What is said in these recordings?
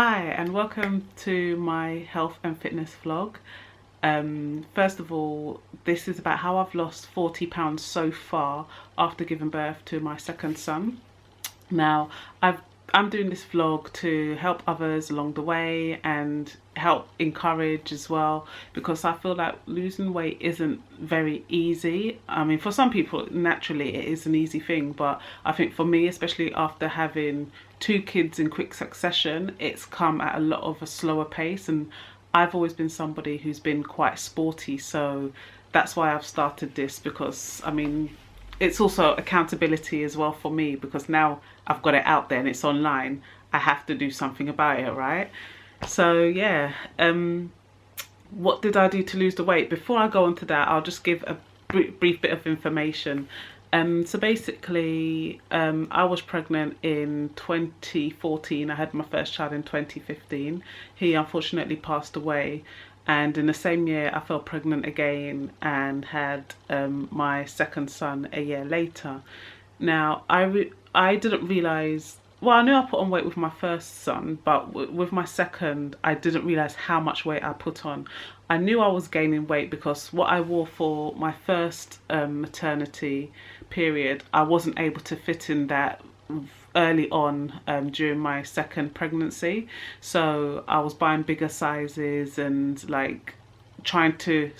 Hi and welcome to my health and fitness vlog. First of all, this is about how I've lost 40 pounds so far after giving birth to my second son. Now, I'm doing this vlog to help others along the way and help encourage as well, because I feel like losing weight isn't very easy. I mean, for some people, naturally it is an easy thing, but I think for me, especially after having two kids in quick succession, it's come at a lot of a slower pace, and I've always been somebody who's been quite sporty, so that's why I've started this, because I mean, it's also accountability as well for me, because now I've got it out there and it's online. I have to do something about it, right? So yeah, what did I do to lose the weight? Before I go on to that, I'll just give a brief bit of information. So basically, I was pregnant in 2014. I had my first child in 2015. He unfortunately passed away. And in the same year, I fell pregnant again and had my second son a year later. Now, I didn't realise, well, I knew I put on weight with my first son, but with my second, I didn't realise how much weight I put on. I knew I was gaining weight because what I wore for my first maternity period, I wasn't able to fit in that early on during my second pregnancy, so I was buying bigger sizes and like trying to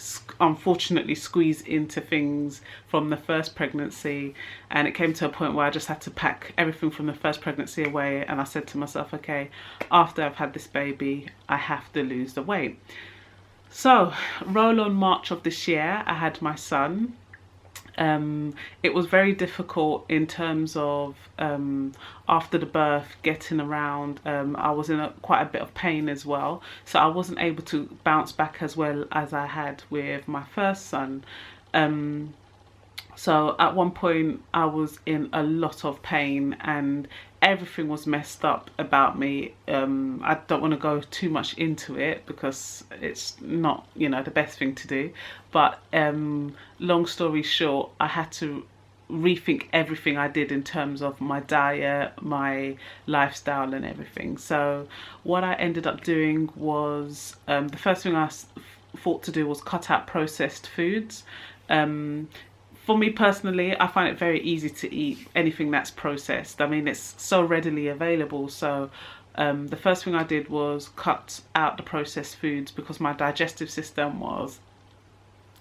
unfortunately squeeze into things from the first pregnancy, and it came to a point where I just had to pack everything from the first pregnancy away, and I said to myself, okay, after I've had this baby, I have to lose the weight. So roll on March of this year, I had my son. It was very difficult in terms of after the birth, getting around. I was in quite a bit of pain as well, so I wasn't able to bounce back as well as I had with my first son. So at one point I was in a lot of pain and everything was messed up about me. I don't want to go too much into it because it's not, you know, the best thing to do. But long story short, I had to rethink everything I did in terms of my diet, my lifestyle and everything. So what I ended up doing was, the first thing I thought to do was cut out processed foods. For me personally, I find it very easy to eat anything that's processed. I mean, it's so readily available. So the first thing I did was cut out the processed foods because my digestive system was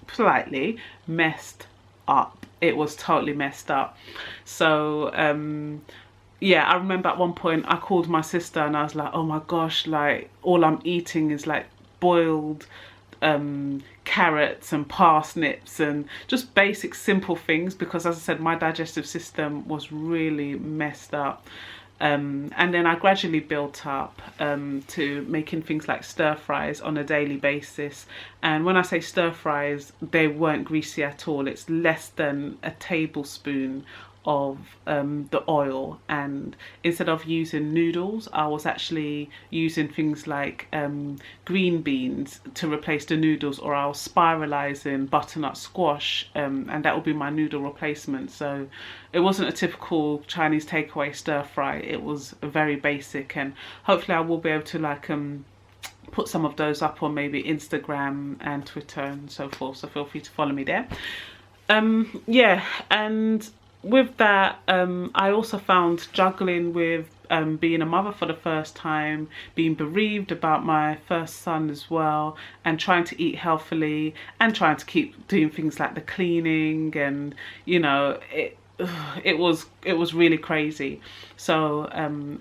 politely messed up. It was totally messed up. So yeah, I remember at one point I called my sister and I was like, oh my gosh, like all I'm eating is like boiled carrots and parsnips and just basic simple things, because as I said, my digestive system was really messed up. And then I gradually built up to making things like stir fries on a daily basis. And when I say stir fries, they weren't greasy at all. It's less than a tablespoon of the oil, and instead of using noodles, I was actually using things like green beans to replace the noodles, or I was spiralizing butternut squash, and that would be my noodle replacement. So it wasn't a typical Chinese takeaway stir fry. It was very basic, and hopefully I will be able to like put some of those up on maybe Instagram and Twitter and so forth, so feel free to follow me there. Yeah, and with that, I also found juggling with being a mother for the first time, being bereaved about my first son as well, and trying to eat healthily and trying to keep doing things like the cleaning, and you know, it was really crazy. So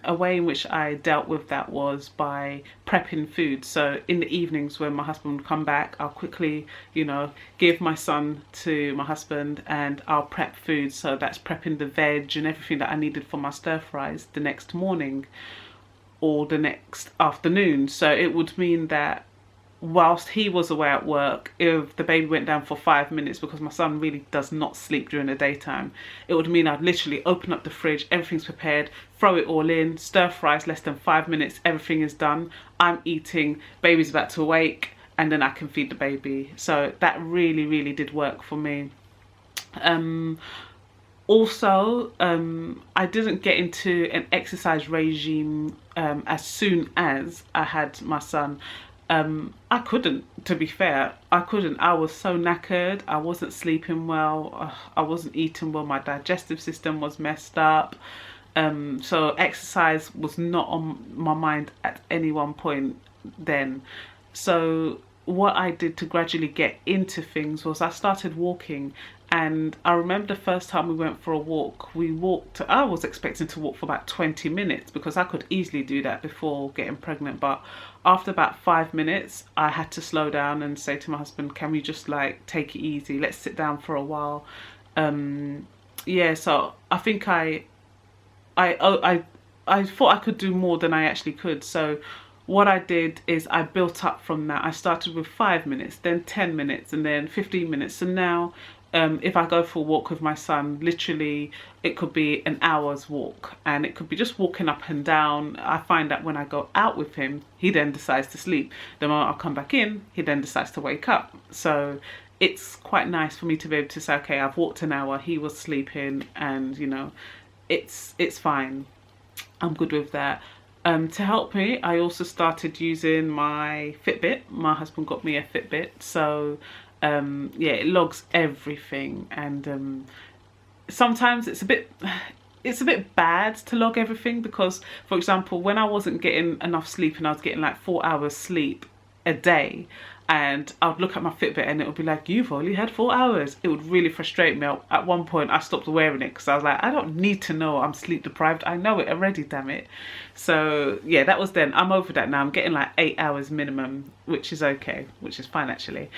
a way in which I dealt with that was by prepping food. So in the evenings when my husband would come back, I'll quickly, you know, give my son to my husband and I'll prep food. So that's prepping the veg and everything that I needed for my stir fries the next morning or the next afternoon. So it would mean that whilst he was away at work, if the baby went down for 5 minutes, because my son really does not sleep during the daytime, it would mean I'd literally open up the fridge, everything's prepared, throw it all in, stir fries, less than 5 minutes, everything is done, I'm eating, baby's about to wake, and then I can feed the baby. So that really did work for me. Also, I didn't get into an exercise regime as soon as I had my son. I couldn't, to be fair. I couldn't. I was so knackered. I wasn't sleeping well. I wasn't eating well. My digestive system was messed up. So exercise was not on my mind at any one point then. So what I did to gradually get into things was I started walking. And I remember the first time we went for a walk, I was expecting to walk for about 20 minutes because I could easily do that before getting pregnant. But after about 5 minutes, I had to slow down and say to my husband, can we just like take it easy? Let's sit down for a while. Yeah, so I think I thought I could do more than I actually could. So what I did is I built up from that. I started with 5 minutes, then 10 minutes, and then 15 minutes. So now if I go for a walk with my son, literally it could be an hour's walk, and it could be just walking up and down. I find that when I go out with him, he then decides to sleep. The moment I come back in, he then decides to wake up. So it's quite nice for me to be able to say, okay, I've walked an hour, he was sleeping, and you know, it's fine. I'm good with that. To help me, I also started using my Fitbit. My husband got me a Fitbit, so yeah, it logs everything, and sometimes it's a bit bad to log everything because, for example, when I wasn't getting enough sleep and I was getting like 4 hours sleep a day, and I'd look at my Fitbit and it would be like, you've only had 4 hours. It would really frustrate me. At one point I stopped wearing it because I was like, I don't need to know I'm sleep deprived. I know it already, damn it. So yeah, that was then. I'm over that now. I'm getting like 8 hours minimum, which is okay, which is fine actually.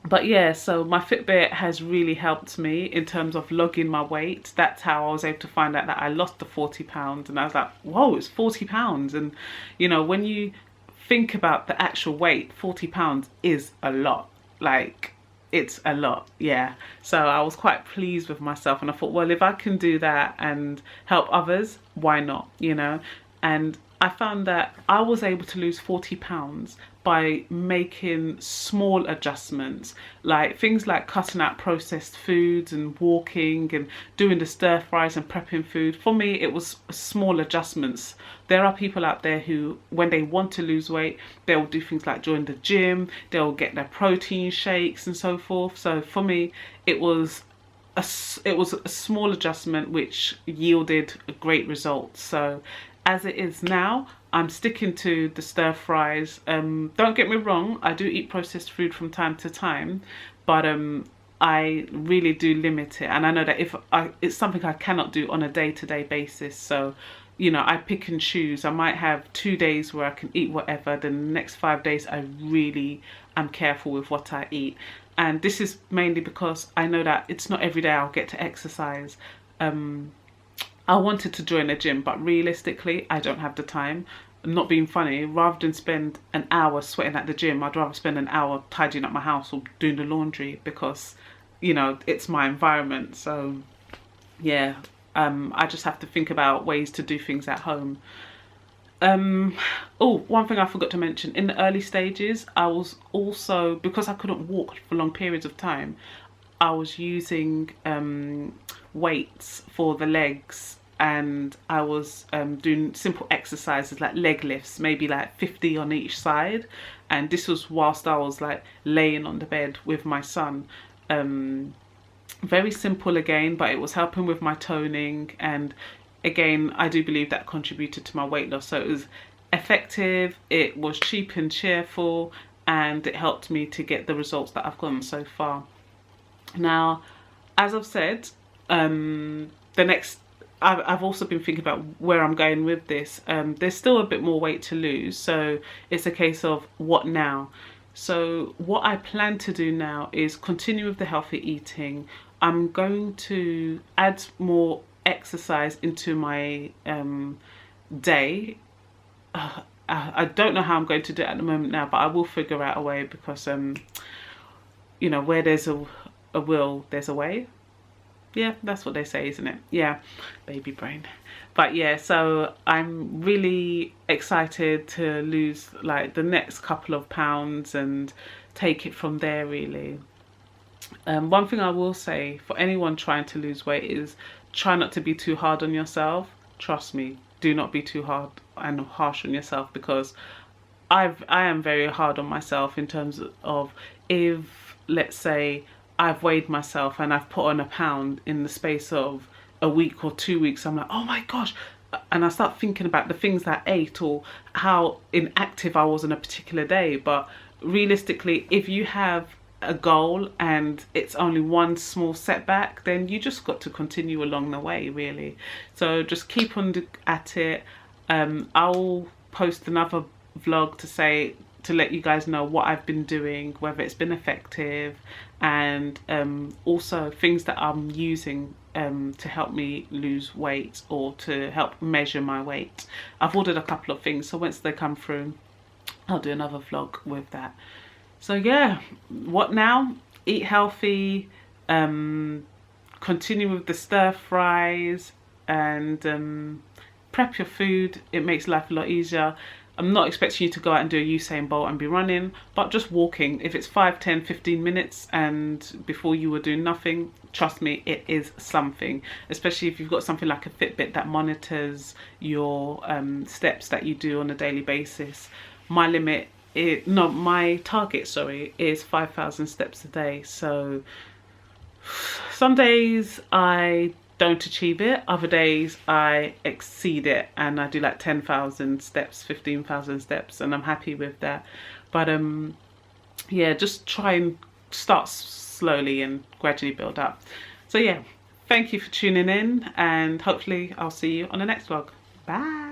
But yeah, so my Fitbit has really helped me in terms of logging my weight. That's how I was able to find out that I lost the 40 pounds, and I was like, whoa, it's 40 pounds. And you know, when you think about the actual weight, 40 pounds is a lot. Like, it's a lot, yeah. So I was quite pleased with myself, and I thought, well, if I can do that and help others, why not, you know? And I found that I was able to lose 40 pounds by making small adjustments, like things like cutting out processed foods and walking and doing the stir fries and prepping food. For me, it was small adjustments. There are people out there who, when they want to lose weight, they'll do things like join the gym, they'll get their protein shakes and so forth. So for me, it was a small adjustment which yielded great results. So as it is now, I'm sticking to the stir fries. Don't get me wrong, I do eat processed food from time to time, but I really do limit it. And I know that it's something I cannot do on a day-to-day basis. So, you know, I pick and choose. I might have 2 days where I can eat whatever. Then the next 5 days, I really am careful with what I eat. And this is mainly because I know that it's not every day I'll get to exercise. I wanted to join a gym, but realistically, I don't have the time. I'm not being funny, rather than spend an hour sweating at the gym, I'd rather spend an hour tidying up my house or doing the laundry because, you know, it's my environment. So yeah, I just have to think about ways to do things at home. Oh, one thing I forgot to mention, in the early stages, I was also, because I couldn't walk for long periods of time, I was using weights for the legs, and I was doing simple exercises like leg lifts, maybe like 50 on each side. And this was whilst I was like laying on the bed with my son. Very simple again, but it was helping with my toning, and again, I do believe that contributed to my weight loss. So it was effective, it was cheap and cheerful, and it helped me to get the results that I've gotten so far. Now, as I've said, I've also been thinking about where I'm going with this. There's still a bit more weight to lose, so it's a case of what now. So what I plan to do now is continue with the healthy eating. I'm going to add more exercise into my day. I don't know how I'm going to do it at the moment now, but I will figure out a way because, you know, where there's a will, there's a way. Yeah, that's what they say, isn't it? Yeah, baby brain. But yeah, so I'm really excited to lose like the next couple of pounds and take it from there really. One thing I will say for anyone trying to lose weight is try not to be too hard on yourself. Trust me, do not be too hard and harsh on yourself, because I am very hard on myself in terms of, if let's say I've weighed myself and I've put on a pound in the space of a week or 2 weeks, I'm like, oh my gosh, and I start thinking about the things that I ate or how inactive I was on a particular day. But realistically, if you have a goal and it's only one small setback, then you just got to continue along the way, really. So just keep on at it. I'll post another vlog to let you guys know what I've been doing, whether it's been effective, and also things that I'm using to help me lose weight or to help measure my weight. I've ordered a couple of things, so once they come through, I'll do another vlog with that. So yeah, what now? Eat healthy, continue with the stir fries, and prep your food. It makes life a lot easier. I'm not expecting you to go out and do a Usain Bolt and be running, but just walking. If it's 5, 10, 15 minutes and before you were doing nothing, trust me, it is something. Especially if you've got something like a Fitbit that monitors your steps that you do on a daily basis. My target, sorry, is 5,000 steps a day. So some days I don't achieve it, other days I exceed it and I do like 10,000 steps, 15,000 steps, and I'm happy with that. But yeah, just try and start slowly and gradually build up. So yeah, thank you for tuning in, and hopefully I'll see you on the next vlog. Bye.